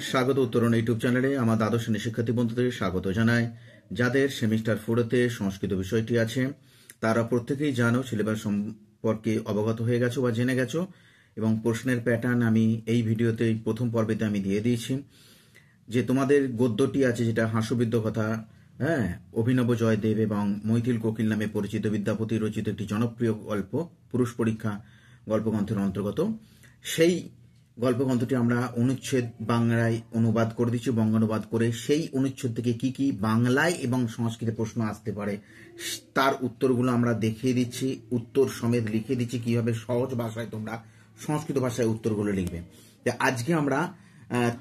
স্বাগত উত্তরণ ইউটিউব চ্যানেলে আমার দ্বাদশ শ্রেণীর শিক্ষার্থী বন্ধুদের স্বাগত জানাই। যাদের সেমিস্টার 4-তে সংস্কৃত বিষয়টি আছে তারা প্রত্যেকেই জানো, সিলেবাস সম্পর্কে অবগত হয়ে গেছো বা জেনে গেছো, এবং প্রশ্নের প্যাটার্ন আমি এই ভিডিওতে প্রথম পর্বেতে আমি দিয়ে দিয়েছি। যে তোমাদের গদ্যটি আছে যেটা হাস্যবিদ্য কথা, অভিনব জয়দেব এবং মৈথিল কোকিল নামে পরিচিত বিদ্যাপতি রচিত একটি জনপ্রিয় গল্প, পুরুষ পরীক্ষা গল্পগ্রন্থের অন্তর্গত। সেই গল্পগ্রন্থটি আমরা অনুচ্ছেদ বাংলায় অনুবাদ করে দিচ্ছি, বঙ্গানুবাদ করে। সেই অনুচ্ছেদ থেকে কি কি বাংলায় এবং সংস্কৃতে প্রশ্ন আসতে পারে তার উত্তরগুলো আমরা দেখিয়ে দিচ্ছি, উত্তর সমেত লিখে দিচ্ছি কিভাবে সহজ ভাষায় তোমরা সংস্কৃত ভাষায় উত্তরগুলো লিখবে। আজকে আমরা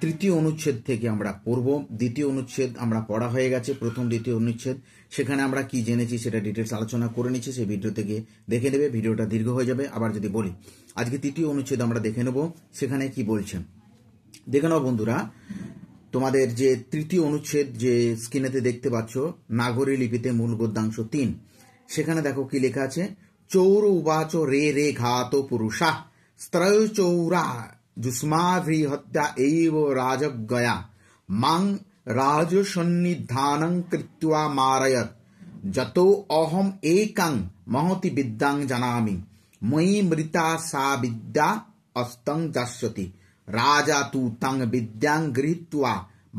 তৃতীয় অনুচ্ছেদ থেকে আমরা পড়ব। দ্বিতীয় অনুচ্ছেদ আমরা পড়া হয়ে গেছে, প্রথম দ্বিতীয় অনুচ্ছেদ, সেখানে আমরা কি জেনেছি সেটা ডিটেলস আলোচনা করে নিচ্ছি। সেই ভিডিও থেকে দেখে নেবে, ভিডিওটা দীর্ঘ হয়ে যাবে। আবার যদি বলি আজকে তৃতীয় অনুচ্ছেদ আমরা দেখে নেব, সেখানে কি বলছেন দেখে নাও বন্ধুরা। তোমাদের যে তৃতীয় অনুচ্ছেদ যে স্ক্রিনেতে দেখতে পাচ্ছ, নাগরী লিপিতে মূল গদ্যাংশ 3, সেখানে দেখো কি লেখা আছে। চৌর উবাচ রে রে ঘাত পুরুষা স্ত্রয় চৌরা जुष्माभिहत्या एव राजगया मां राजसन्निधानं कृत्वा मारयत जतो अहम एकं महति विद्यां जानामि मयि मृता सा विद्या अस्तं जास्यति राजा तु तं विद्यां गृहीत्वा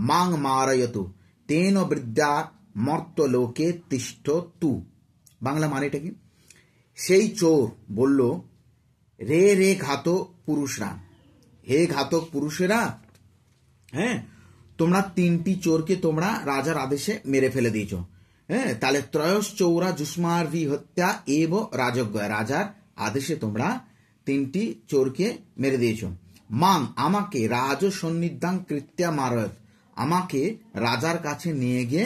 मां मारयतु तेन विद्या मर्त्यलोके तिष्ठतु। बांगला मानेटा कि সেই চোর বলল, রে রে ঘাত পুরুষরা, হে ঘাতক পুরুষেরা, তোমরা 3টি চোরকে তোমরা রাজার আদেশে মেরে ফেলে দিয়েছ। তাহলে ত্রয়স চৌরা জুষ্মার্ভি হত্যা এব রাজজ্ঞা, রাজার আদেশে তোমরা 3টি চোরকে মেরে দিয়েছ। মাং আমাকে রাজ সন্নিধান কৃত্যা মারয়ত, আমাকে রাজার কাছে নিয়ে গিয়ে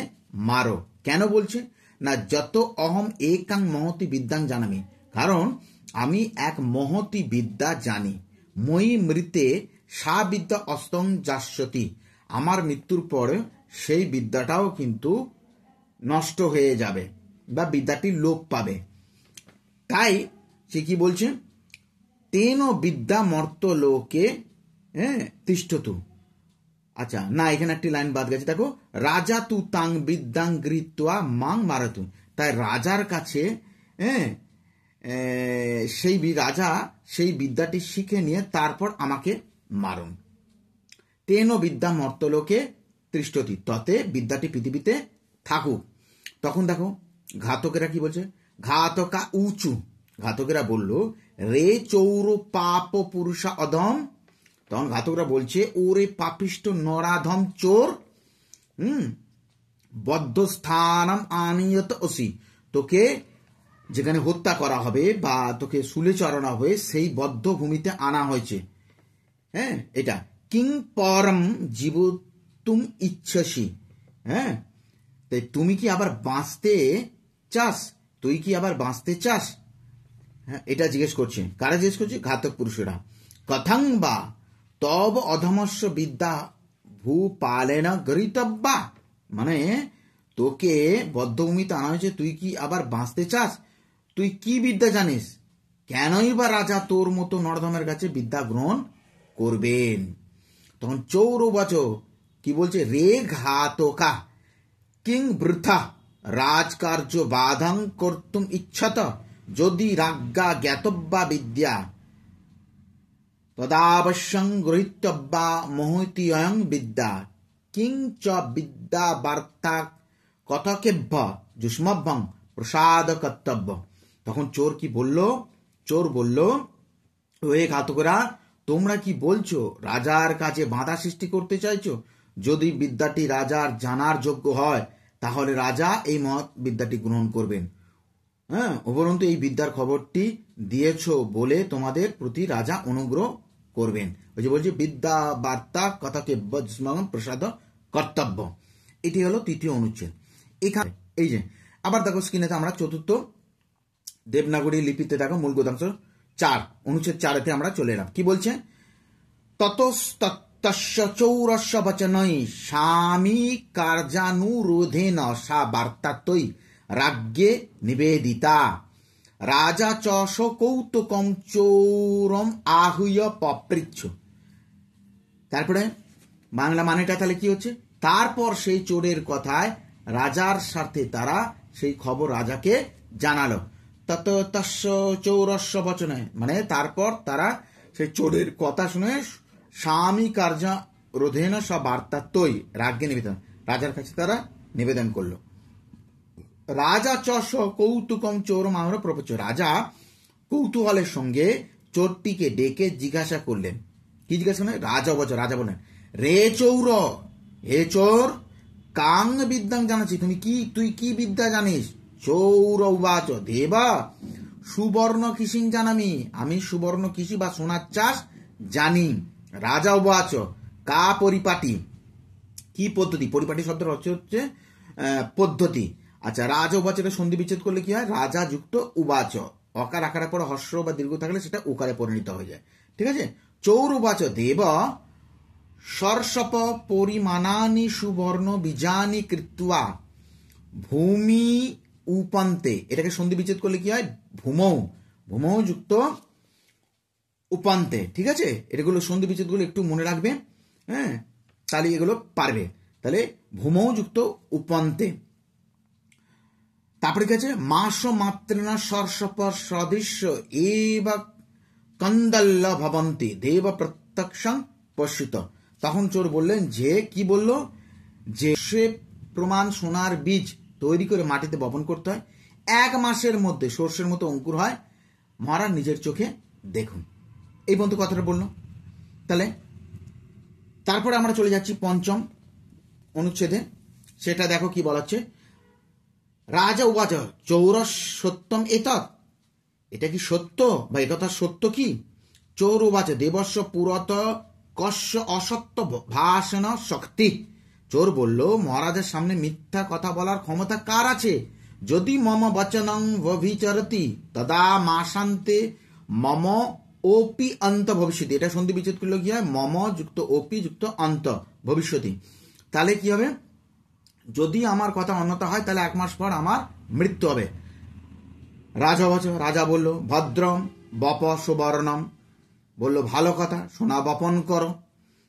মারো। কেন বলছে না, যত অহম একাং মহতি বিদ্যাং জানামি, কারণ আমি এক মহতি বিদ্যা জানি। মই মৃতে সা বিদ্যা অস্তং যাস্যতি, আমার মৃত্যুর পরে সেই বিদ্যাটাও কিন্তু নষ্ট হয়ে যাবে বা বিদ্যাটি লোপ পাবে। তাই সে কি বলছে, তেন বিদ্যা মর্ত লোকে তিষ্ঠতু। আচ্ছা না, এখানে একটি লাইন বাদ গেছে, দেখো, রাজা তু তাং বিদ্যাং গৃহীত্বা মাং মারাতু, তাই রাজার কাছে সেই রাজা সেই বিদ্যাটি শিখে নিয়ে তারপর আমাকে মারুন। তেন বিদ্যা মর্তলোকে তিষ্ঠতি, ততে বিদ্যাটি পৃথিবীতে থাকুক। তখন দেখো ঘাতকেরা কি বলছে, ঘাতকা উঁচু, ঘাতকেরা বলল, রে চৌর পাপ পুরুষা অধম, তখন ঘাতকরা বলছে, ওরে পাপিষ্ট নরাধম চোর, বদ্ধ স্থানম আনিয়ত অসি, তোকে যেখানে হত্যা করা হবে বা তোকে শুলে চড়ানো হবে সেই বদ্ধ ভূমিতে আনা হয়েছে। এটা কিং পরম জীবতুম ইচ্ছসি, তাই তুমি কি আবার বাঁচতে চাস, তুই কি আবার বাঁচতে চাস, এটা জিজ্ঞেস করছে। কারা জিজ্ঞেস করছে? ঘাতক পুরুষেরা। কথং বা তব অধমস্য বিদ্যা ভূপালেন গৃহীতব্যা, মানে তোকে বদ্ধভূমিতে আনা হয়েছে, তুই কি আবার বাঁচতে চাস, তুই কি বিদ্যা জানিস, কেনই বা রাজা তোর মতো নরধমের কাছে বিদ্যা গ্রহণ করবেন। তখন চৌরবাচ কি বলছে, রে ঘাতকা কিং বৃথা রাজকার্য বাধং কর্তুম ইচ্ছাত যদি রাজ্ঞা জ্ঞাতব্যা বিদ্যা তদাবশ্যং গৃহীতব্যা মোহিতয়ং বিদ্যা কিং চ বিদ্যা বার্তা কথকেভ্য যুষ্মভ্যং প্রসাদ কর্তব্য। তখন চোর কি বলল, চোর বলল, ওহে ঘাতকরা, তোমরা কি বলছো, রাজার কাছে বাধা সৃষ্টি করতে চাইছো, যদি বিদ্যাটি রাজার জানার যোগ্য হয় তাহলে রাজা এই মহৎ বিদ্যাটি গ্রহণ করবেন। উপরন্তু এই বিদ্যার খবরটি দিয়েছ বলে তোমাদের প্রতি রাজা অনুগ্রহ করবেন। ওই যে বলছে বিদ্যা বার্তা কথাকে প্রসাদ কর্তব্য। এটি হলো তৃতীয় অনুচ্ছেদ। এখানে এই যে আবার দেখো স্ক্রিনেতে আমরা চতুর্থ দেবনাগরী লিপিতে দেখো মূল গদ্যাংশ 4, অনুচ্ছেদ 4-তে আমরা চলে এলাম। কি বলছে, ততস্তস্য চৌরস্য বচনৈ স্বামী কার্যানুরোধেন সা বার্তাত্বৈ রাজ্ঞে নিবেদিতা রাজা চ কৌতুকম চৌরম আহুয় পপৃচ্ছ। তারপরে বাংলা মানেটা তাহলে কি হচ্ছে, তারপর সেই চোরের কথায় রাজার সাথে তারা সেই খবর রাজাকে জানালো। তত তস্য চৌরস্য বচনে, মানে তারপর তারা সেই চোরের কথা শুনে স্বামী কার্য রোধেন সব বার্তা তৈ রাজ্ঞে নিবেদন, রাজার কাছে তারা নিবেদন করলো। রাজা চষ কৌতুকম চোর মাহর প্রপঞ্চ, রাজা কৌতূহলের সঙ্গে চোরটিকে ডেকে জিজ্ঞাসা করলেন। কি জিজ্ঞাসা করলেন? রাজা বলেন, রে চৌর, হে চোর, কাং বিদ্যাং জানাচ্ছি, তুই কি বিদ্যা জানিস? চৌর উবাচ, দেবা সুবর্ণ কিসিং জানামি, আমি সুবর্ণ কৃষি বা সোনার চাষ জানি। রাজা উবাচ, কা পরিপাটি, কি পদ্ধতি? পরিপাটি শব্দের অর্থ হচ্ছে পদ্ধতি। আচ্ছা, রাজা উবাচ এটা সন্ধি বিচ্ছেদ করলে কি হয়? রাজা যুক্ত উবাচ, অকার আকারের পরে হর্ষ বা দীর্ঘ থাকলে সেটা উকারে পরিণত হয়ে যায়। ঠিক আছে? চৌর উবাচ দেব সর্ষপ পরিমাণানি সুবর্ণ বীজানি কৃত্বা ভূমি উপান্তে, এটাকে সন্ধি বিচ্ছেদ করলে কি হয়? ভূমৌ যুক্ত উপান্তে। ঠিক আছে? এগুলো সন্ধি বিচ্ছেদ গুলো একটু মনে রাখবে, হ্যাঁ, তাহলে এগুলো পারবে। তাহলে ভূমৌ যুক্ত উপান্তে। তারপরে কি আছে? মাস মাত্রেনা সর্ষপ সদৃশ্য এব কন্দল্য ভবন্তি দেব প্রত্যক্ষং পশ্যুত। তখন চোর বললেন যে, কি বলল? যে সে প্রমাণ সোনার বীজ তৈরি করে মাটিতে বপন করতে হয়, 1 মাসের মধ্যে সর্ষের মতো অঙ্কুর হয়, মহারাজ নিজের চোখে দেখুন। এই পর্যন্ত কথাটা বলল। তাহলে তারপরে আমরা চলে যাচ্ছি 5ম অনুচ্ছেদে, সেটা দেখো কি বলা হচ্ছে। রাজা উবাচ চৌর সত্যম এতৎ, এটা কি সত্য বা একথা সত্য কি? চৌর উবাচ দেবস্য পুরত কস্য অসত্য ভাষণ শক্তি। চোর বলল, মহারাজের সামনে মিথ্যা কথা বলার ক্ষমতা কার আছে? যদি মম বচনং ব্যভিচরতি তদা মাসান্তে মম ওপি অন্ত ভবিষ্যতি, এটা সন্ধি বিচ্ছেদ করলে কি হয়? মম যুক্ত ওপি যুক্ত অন্ত ভবিষ্যতি। তাহলে কি হবে? যদি আমার কথা অন্যতা হয় তাহলে 1 মাস পর আমার মৃত্যু হবে। রাজা বলল ভদ্রম বপ সুবর্ণম, বললো ভালো কথা, সোনা বপন করো।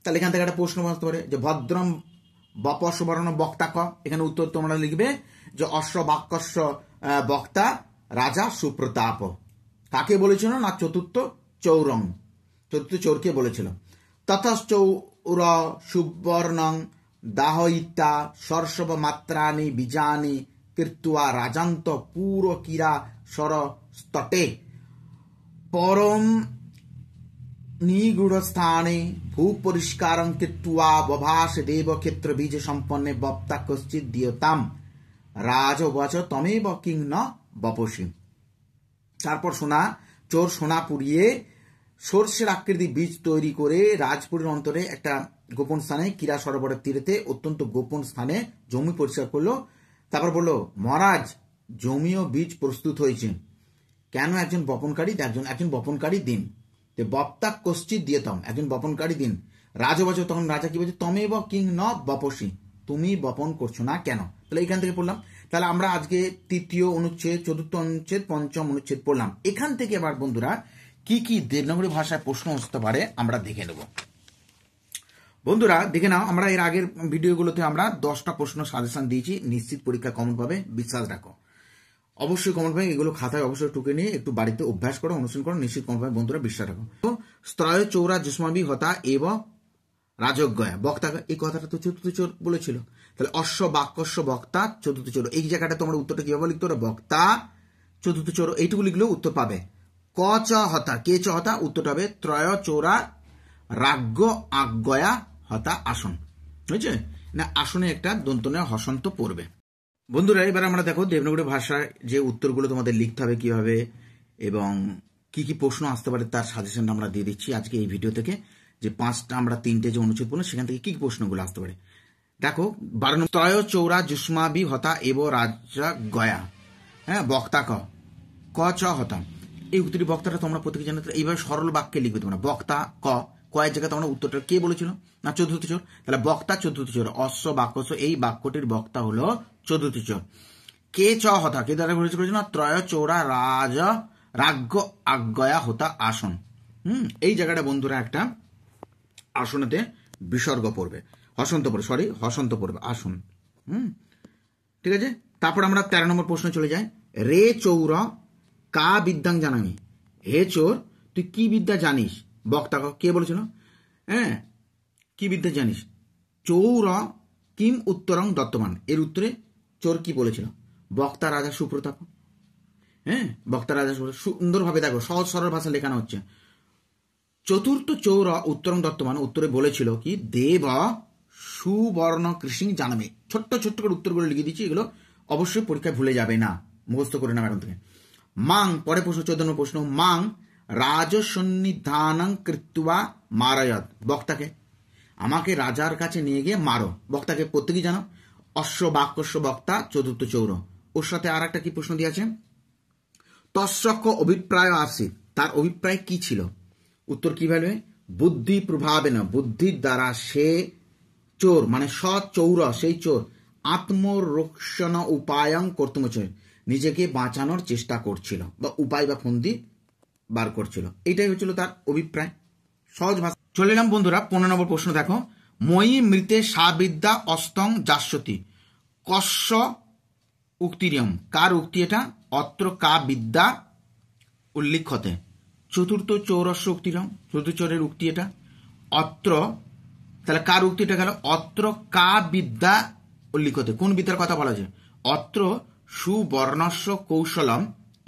তাহলে এখান থেকে একটা প্রশ্ন আসতে পারে যে ভদ্রম বপ সুবর্ণ বক্তা ক, এখানে উত্তর তোমরা লিখবে যে অশ্ব বাক্যস্য বক্তা রাজা সুপ্রতাপ। কাকে বলেছিল? না চতুর্থ চোরকে বলেছিল। ততশ্চৌর সুবর্ণং দাহয়িতা সর্ষব মাত্রানি বীজানি কৃত্বা রাজান্ত পুর কিরা সরস্তটে পরম নিগূঢ়স্থানে ভূপরিষ্কারং কৃত্বা বভাস দেব ক্ষেত্র বীজ সম্পন্নে বপ্তা কশ্চিৎ দিয়তাম রাজ উবাচ তমেব কিং ন বপসি। তারপর চোর সোনা পুড়িয়ে সর্ষের আকৃতি বীজ তৈরি করে রাজপুরের অন্তরে একটা গোপন স্থানে কিরা সরোবরের তীরেতে অত্যন্ত গোপন স্থানে জমি পরিষ্কার করলো। তারপর বলল, মহারাজ জমি ও বীজ প্রস্তুত হয়েছে, কেন একজন বপনকারী দিন, বপ্তা কশ্চিৎ দিয়তাম, একজন বপনকারী দিন। রাজবাচ, তখন রাজা কি বলছে? তমেব কিং ন বপসি, তুমি বপন করছো না কেন? তাহলে এখান থেকে পড়লাম। তাহলে আমরা আজকে 3য় অনুচ্ছেদ, 4র্থ অনুচ্ছেদ, 5ম অনুচ্ছেদ পড়লাম। এখান থেকে এবার বন্ধুরা কি কি দেবনাগরী ভাষায় প্রশ্ন আসতে পারে আমরা দেখে নেব। বন্ধুরা দেখে নাও, আমরা এর আগের ভিডিওগুলোতে আমরা 10টা প্রশ্ন সাজেশন দিয়েছি, নিশ্চিত পরীক্ষা কমন পাবে, বিশ্বাস রাখো, অবশ্যই কমন পাবে। এগুলো খাতায় অবশ্যই টুকে নিয়ে একটু বাড়িতে অভ্যাস করো, অনুশীলন করো, নিশ্চিত কমন পাবে বন্ধুরা, বিশ্বাস রাখো। স্ত্রয় চৌরা যুষ্মাবি হতা এব রাজজ্ঞয়া বক্তা, এই কথাটা তো চতুর্থ চোর বলেছিল। তাহলে অশ্ব বাক্যস্য বক্তা চতুর্থ চোর, এই জায়গাটা তোমরা উত্তরটা কিভাবে লিখতে পারো? বক্তা চতুর্থ চোর, এইটুকু লিখলেও উত্তর পাবে। ক চ হতা, কে চ হতা, উত্তরটা হবে ত্রয় চৌরা রাজ্ঞ আজ্ঞয়া হতা আসন। বুঝছে না? আসনে একটা দন্তনে হসন্ত পড়বে। বন্ধুরা এবার আমরা দেখো দেবনাগরী ভাষায় যে উত্তরগুলো তোমাদের লিখতে হবে কিভাবে এবং কি কি প্রশ্ন আসতে পারে তার সাজেশনটা আমরা দিয়ে দিচ্ছি আজকে এই ভিডিও থেকে। যে 5টা আমরা 3টে যে অনুচ্ছেদ পড়লাম সেখান থেকে কি কি প্রশ্নগুলো আসতে পারে দেখো। 12 ত্রয় চৌরা যুষ্মাবি হতা এব রাজা গয়া, হ্যাঁ, বক্তা ক চ হতা, এই উত্তরী বক্তাটা তোমরা প্রত্যেকে জানো। এইভাবে সরল বাক্যে লিখবে তোমরা। বক্তা কয়ের জায়গায় তোমরা উত্তরটা কে বলেছিল? না চতুর্থ চোর। তাহলে বক্তা চতুর্থ চোর, অশ্ব বাক্যস্য, এই বাক্যটির বক্তা হলো চতুর্থ চোর। কে চ হতা, কে দ্বারা করেছিল না ত্রয় চৌরা রাজ্ঞ আজ্ঞয়া হতা আসন। এই জায়গাটা বন্ধুরা একটা আসনেতে বিসর্গ পড়বে, হসন্ত পড়বে আসুন। ঠিক আছে, তারপর আমরা 13 নম্বর প্রশ্ন চলে যাই। রে চৌর কা বিদ্যাং জানামি। হে চোর, তুই কি বিদ্যা জানিস? বক্তা কে বলেছিল? হ্যাঁ, কি বিদ্যা জানিস? Chore Kim উত্তরং দত্তমান। এর উত্তরে চোর কি বলেছিল? বক্তা রাজা সুপ্রতাপ। হ্যাঁ, বক্তা রাজা সুপ্রতাপ। সুন্দরভাবে দেখো, সহজ সরল ভাষা লেখানো হচ্ছে। চতুর্থ চৌর উত্তরং দত্তমান উত্তরে বলেছিল কি? দেব সুবর্ণ কৃষিং জানামে। ছোট্ট ছোট্ট করে উত্তরগুলো লিখে দিচ্ছি, এগুলো অবশ্যই পরীক্ষায় ভুলে যাবে না, মুখস্থ করে নাও এখন থেকে। মাং, পরে প্রশ্ন 14 নম্বর প্রশ্ন, মাং রাজসন্নিধানং কৃত্বা মারায়াত। বক্তাকে, আমাকে রাজার কাছে নিয়ে গিয়ে মারো। বক্তাকে প্রত্যেকেই জানো, অশ্ব বাক্যস্য বক্তা চতুর্থ চৌর। ওর সাথে আর একটা কি প্রশ্ন দিয়েছে? তস্যক্ষ অভিপ্রায় আসিত, তার অভিপ্রায় কি ছিল? উত্তর কি বলবে? বুদ্ধি প্রভাবে না, বুদ্ধির দ্বারা সে চোর মানে চৌর, সেই চোর আত্মরক্ষণ উপায়ং কর্তুমচয়, নিজেকে বাঁচানোর চেষ্টা করছিল বা উপায় বা ফন্দি বার করছিল। এটাই হচ্ছিল তার অভিপ্রায়, সহজ ভাষা। চলে এলাম বন্ধুরা 15 নম্বর প্রশ্ন দেখো। ময়ী মৃতে সাবিদ্যা অস্তং যাস্যতি কস্য উক্তিরিয়ম। কার উক্তি এটা? অত্র কা বিদ্যা উল্লিখতে। চতুর্থ চৌরস্য উক্তিরিয়ম, চতুর্থ চৌরের উক্তি এটা। অত্র, তাহলে কার উক্তিটা গেল? অত্র কা বিদ্যা উল্লিখতে। কোন বিদ্যার কথা বলা যায়? অত্র সুবর্ণস্য কৌশলম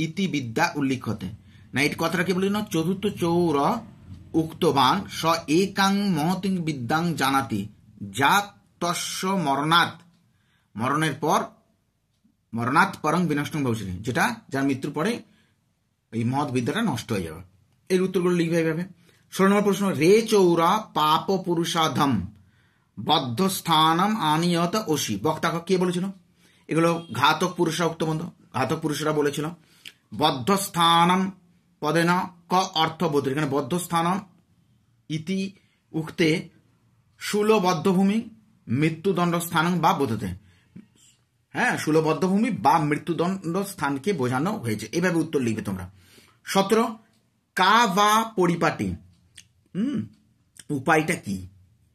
ইতি বিদ্যা উল্লিখতে। না, এই কথাটা কি বলি না? চতুর্থ চৌর উক্তবান স একাং মহতিং বিদ্যাং জানাতি যা তস্য মরণাৎ, মরণের পর মরণাৎ পরং বিনষ্টং ভবিষ্যতি, যেটা যার মৃত্যুর পরে এই মহৎ বিদ্যাটা নষ্ট হয়ে যাবে। এর উত্তরগুলো লিখবে এইভাবে। 16 নম্বর প্রশ্ন, রে চৌরা পাপ পুরুষাধম বদ্ধ স্থানম আনিয়ত ওষি। বক্তা কে বলেছিল? এগুলো ঘাতক পুরুষরা উক্ত বন্ধ, ঘাতক পুরুষরা বলেছিল। বদ্ধ স্থানম পদে না ক অর্থ বোধ, এখানে বদ্ধ স্থানম ইতি উক্তে শূলবদ্ধভূমি মৃত্যুদণ্ড স্থানং বা বোধতে। হ্যাঁ, শূলবদ্ধভূমি বা মৃত্যুদণ্ড স্থানকে বোঝানো হয়েছে। এভাবে উত্তর লিখবে তোমরা। 17 কা বা পরিপাটি, উপায়টা কি?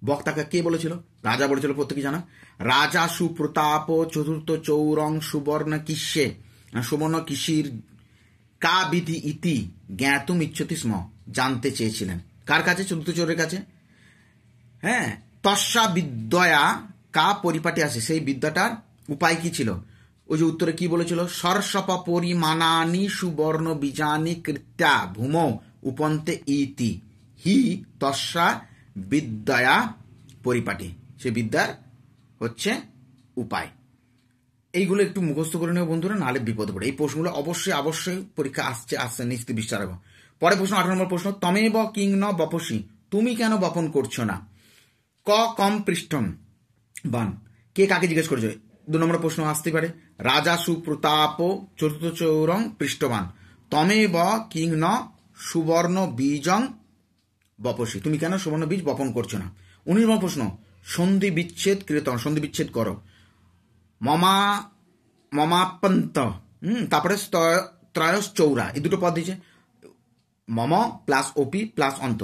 বক্তাকে কে বলেছিল? রাজা বলেছিল, প্রত্যেকে জানা। রাজা সুপ্রতাপ চতুর্থ চৌরং সুবর্ণ কিস্যে, সুবর্ণ কৃষির কা বিধি ইতি জ্ঞাতুম ইচ্ছতি স্ম, জানতে চেয়েছিলেন। কার কাছে? চতুর্থ চৌরের কাছে। হ্যাঁ, তস্যা বিদ্যয়া কা পরিপাটি আসে, সেই বিদ্যাটার উপায় কি ছিল? ওই যে উত্তরে কি বলেছিল? সরসপ পরিমাণানি সুবর্ণ বীজানি কৃত্যা ভূমৌ উপন্তে ইতি হি তস্যা বিদ্যয়া পরিপাটি, সে বিদ্যার হচ্ছে উপায়। এইগুলো একটু মুখস্থ করে নেব বন্ধুরা, নাহলে বিপদ পড়ে। এই প্রশ্নগুলো অবশ্যই পরীক্ষা আসছে নিশ্চিত বিশ্বাস রাখো। পরে প্রশ্ন 18 নম্বর প্রশ্ন, তমেব কিং ন বপসি, তুমি কেন বপন করছো না? ক কম পৃষ্ঠম বান, কে কাকে জিজ্ঞেস করছো? 2 নম্বর প্রশ্ন আসতে পারে, রাজা সুপ্রতাপ চতুর্থ চৌরং পৃষ্ঠবান তমেব কিং ন সুবর্ণ বীজং বপসি, তুমি কেন সুবর্ণ বীজ বপন করছো না? 19 নম্বর প্রশ্ন, সন্ধি বিচ্ছেদ কীর্তন, সন্ধি বিচ্ছেদ করো। মমাপন্ত, তারপরে ত্রয়স চৌরা, এই দুটো পদ দিয়েছে। মম প্লাস ওপি প্লাস অন্ত।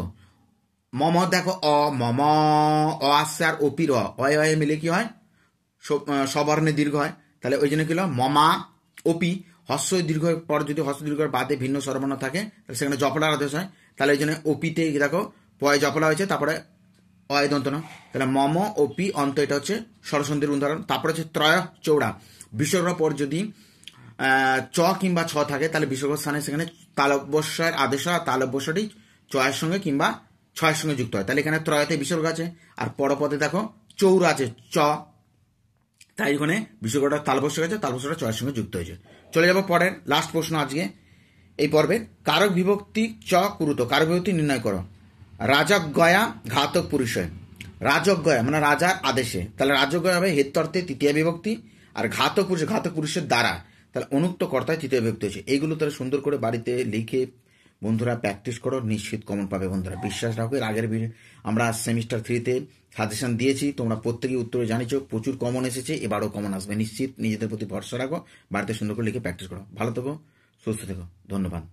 মম দেখো অ, মম অ আসছে আর ওপির অয়ে মিলে কি হয়? সবর্ণে দীর্ঘ হয়, তাহলে ওই জন্য কি হলো? মমা ওপি, হস্য দীর্ঘ পর যদি হস্য দীর্ঘের বাদে ভিন্ন স্বরবর্ণ থাকে তাহলে সেখানে জফলার আদেশ হয়, তাহলে ওই জন্য ওপিতে দেখো পয় জফলা হয়েছে, তারপরে অয় দন্ত না, তাহলে মম ওপি অন্ত, এটা হচ্ছে স্বরসন্ধির উদাহরণ। তারপরে হচ্ছে ত্রয় চৌড়া, বিসর্গ পর যদি চ কিংবা ছ থাকে তাহলে বিসর্গ স্থানে সেখানে তালব্যস্যের আদেশ হয়, তালব্যস্যটি চয়ের সঙ্গে কিংবা ছয়ের সঙ্গে যুক্ত হয়, তাহলে এখানে ত্রয়তে বিসর্গ আছে, আর পরপদে দেখো চৌরা আছে চ, তাই এখানে বিসর্গটা তালব্যস্য আছে, তালব্যস্যটা চয়ের সঙ্গে যুক্ত হয়েছে। চলে যাবো পরের লাস্ট প্রশ্ন আজকে এই পর্বে। কারক বিভক্তি চ কুরুত, কারক বিভক্তি নির্ণয় করো। রাজগয়া ঘাতক পুরুষে, রাজগয়া মানে রাজার আদেশে, তাহলে রাজগয়া হবে হেত্যর্থে তৃতীয় বিভক্তি, আর ঘাতক পুরুষের দ্বারা, তাহলে অনুক্ত কর্তায় তৃতীয় বিভক্তি হয়েছে। এইগুলো তাহলে সুন্দর করে বাড়িতে লিখে বন্ধুরা প্র্যাকটিস করো, নিশ্চিত কমন পাবে বন্ধুরা, বিশ্বাস রাখো। এর আগের আমরা সেমিস্টার 3-তে সাজেশন দিয়েছি, তোমরা প্রত্যেকেই উত্তরে জানিছো, প্রচুর কমন এসেছে, এবারও কমন আসবে নিশ্চিত। নিজেদের প্রতি ভরসা রাখো, বাড়িতে সুন্দর করে লিখে প্র্যাকটিস করো। ভালো থেকো, সুস্থ থেকো, ধন্যবাদ।